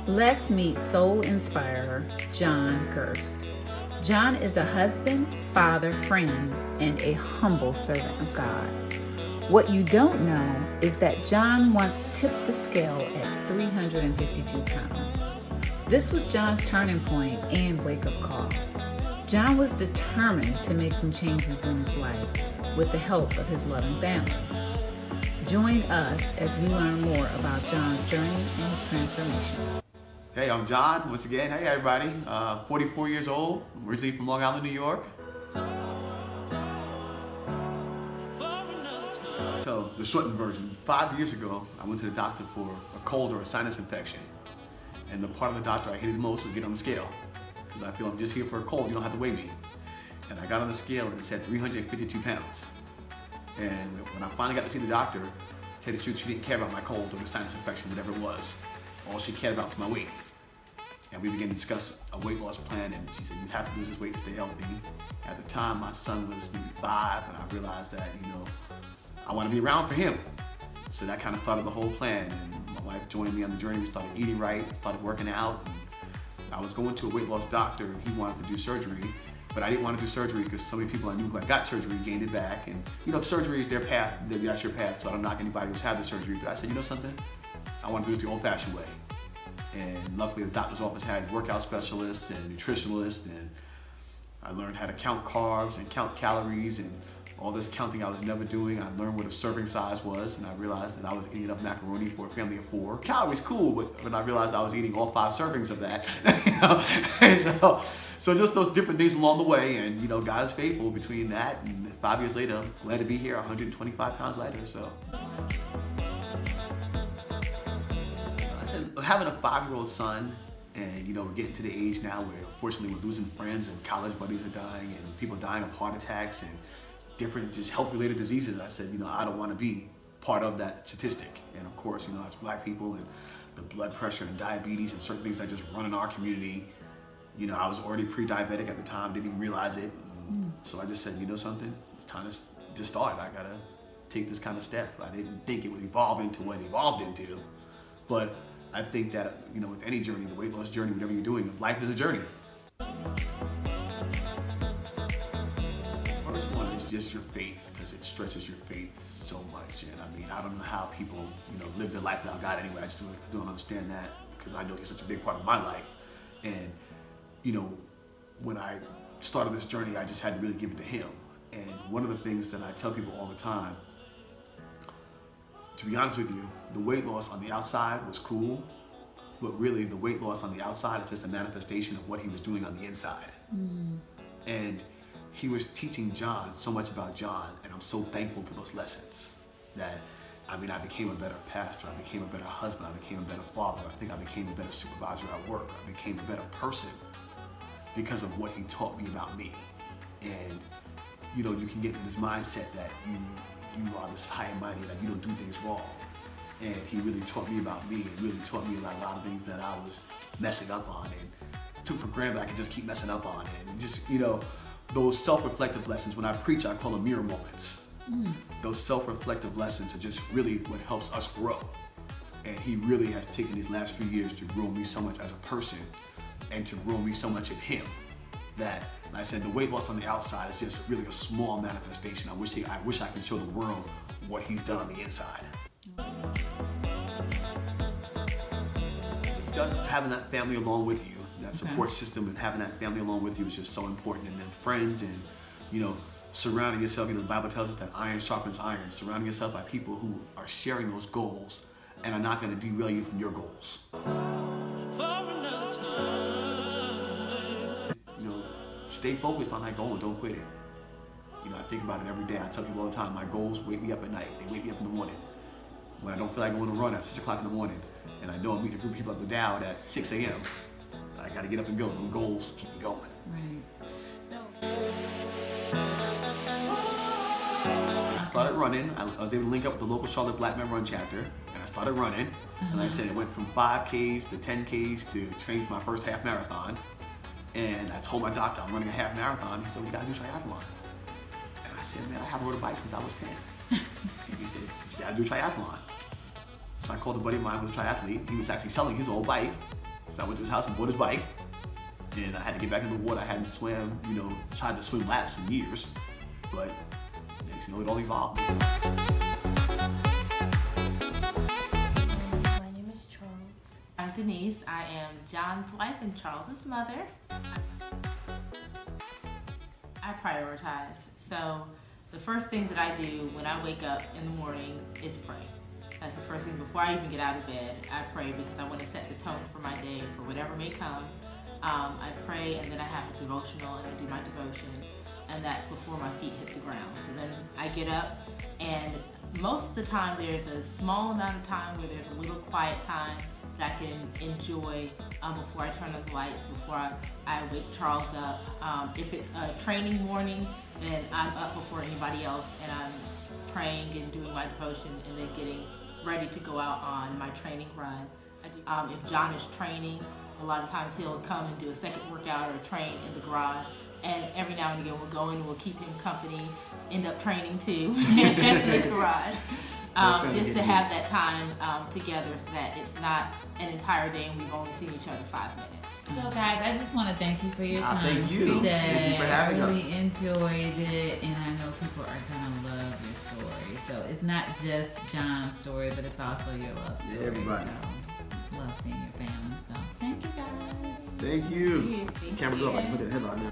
Let's meet soul inspirer John Gerst. John is a husband, father, friend, and a humble servant of God. What you don't know is that John once tipped the scale at 352 pounds. This was John's turning point and wake-up call. John was determined to make some changes in his life with the help of his loving family. Join us as we learn more about John's journey and his transformation. Hey, I'm John, once again. Hey, everybody. 44 years old, originally from Long Island, New York. So, the shortened version. 5 years ago, I went to the doctor for a cold or a sinus infection. And the part of the doctor I hated the most was get on the scale. Because I feel I'm just here for a cold, you don't have to weigh me. And I got on the scale and it said 352 pounds. And when I finally got to see the doctor, to tell you the truth, she didn't care about my cold or the sinus infection, whatever it was. All she cared about was my weight. And we began to discuss a weight loss plan, and she said, you have to lose this weight to stay healthy. At the time, my son was maybe 5, and I realized that, I want to be around for him. So that kind of started the whole plan, and my wife joined me on the journey. We started eating right, started working out. And I was going to a weight loss doctor, and he wanted to do surgery, but I didn't want to do surgery because so many people I knew who had got surgery gained it back. And surgery is their path, that's your path, so I don't knock anybody who's had the surgery. But I said, you know something? I want to do this the old-fashioned way. And luckily the doctor's office had workout specialists and nutritionalists, and I learned how to count carbs and count calories and all this counting I was never doing. I learned what a serving size was, and I realized that I was eating enough macaroni for a family of 4. Calories cool, but when I realized I was eating all 5 servings of that, and so just those different things along the way, and God is faithful between that, and 5 years later, I'm glad to be here, 125 pounds lighter, so. Having a 5-year-old son, and we're getting to the age now where unfortunately we're losing friends and college buddies are dying and people dying of heart attacks and different just health-related diseases. I said, I don't want to be part of that statistic. And of course, as Black people and the blood pressure and diabetes and certain things that just run in our community, I was already pre-diabetic at the time, didn't even realize it. So I just said, something, it's time to just start. I gotta take this kind of step. I didn't think it would evolve into what it evolved into, but I think that, with any journey, the weight loss journey, whatever you're doing, life is a journey. First one is just your faith, because it stretches your faith so much. And I don't know how people, live their life without God anyway. I just don't understand that, because I know He's such a big part of my life. And, when I started this journey, I just had to really give it to Him. And one of the things that I tell people all the time, to be honest with you, the weight loss on the outside was cool, but really the weight loss on the outside is just a manifestation of what He was doing on the inside. And He was teaching John so much about John, and I'm so thankful for those lessons that, I became a better pastor, I became a better husband, I became a better father, I think I became a better supervisor at work, I became a better person because of what He taught me about me. And, you can get in this mindset that you are this high and mighty, like you don't do things wrong. And He really taught me about me, and really taught me about a lot of things that I was messing up on and took for granted I could just keep messing up on. And just, those self-reflective lessons, when I preach, I call them mirror moments. Those self-reflective lessons are just really what helps us grow. And He really has taken these last few years to grow me so much as a person and to grow me so much in Him that, like I said, the weight loss on the outside is just really a small manifestation. I wish I could show the world what He's done on the inside. Having that family along with you, that support system, and having that family along with you is just so important. And then friends, and surrounding yourself. The Bible tells us that iron sharpens iron. Surrounding yourself by people who are sharing those goals and are not going to derail you from your goals. Stay focused on that goal and don't quit it. I think about it every day. I tell people all the time, my goals wake me up at night. They wake me up in the morning. When I don't feel like going to run at 6 o'clock in the morning, and I know I'm meeting a group of people at the Dow at 6 a.m., I got to get up and go. Those goals keep me going. Right. I started running. I was able to link up with the local Charlotte Black Men Run chapter, and I started running. And like I said, it went from 5Ks to 10Ks to train for my first half marathon. And I told my doctor I'm running a half marathon. He said, we got to do triathlon. And I said, man, I haven't rode a bike since I was 10. And he said, you got to do triathlon. So I called a buddy of mine who was a triathlete. He was actually selling his old bike. So I went to his house and bought his bike. And I had to get back in the water. I hadn't swam, tried to swim laps in years. But next thing you know, it all evolved. My name is Charles. I'm Denise. I am John's wife and Charles's mother. I prioritize. So the first thing that I do when I wake up in the morning is pray. That's the first thing before I even get out of bed. I pray because I want to set the tone for my day, for whatever may come. I pray and then I have a devotional and I do my devotion, and that's before my feet hit the ground. So then I get up, and most of the time there's a small amount of time where there's a little quiet time that I can enjoy before I turn on the lights, before I wake Charles up. If it's a training morning, then I'm up before anybody else and I'm praying and doing my devotion and then getting ready to go out on my training run. If John is training, a lot of times he'll come and do a second workout or train in the garage. And every now and again we'll go in and we'll keep him company, end up training too in the garage. Just to have that time together so that it's not an entire day and we've only seen each other 5 minutes. So guys, I just want to thank you for your time Thank you. today. Thank you for having I really us. enjoyed it, and I know people are going to love your story. So it's not just John's story, but it's also your love story. Yeah, everybody. So love seeing your family. So thank you guys. Thank you. Thank Camera's you. up. I can put that headline now.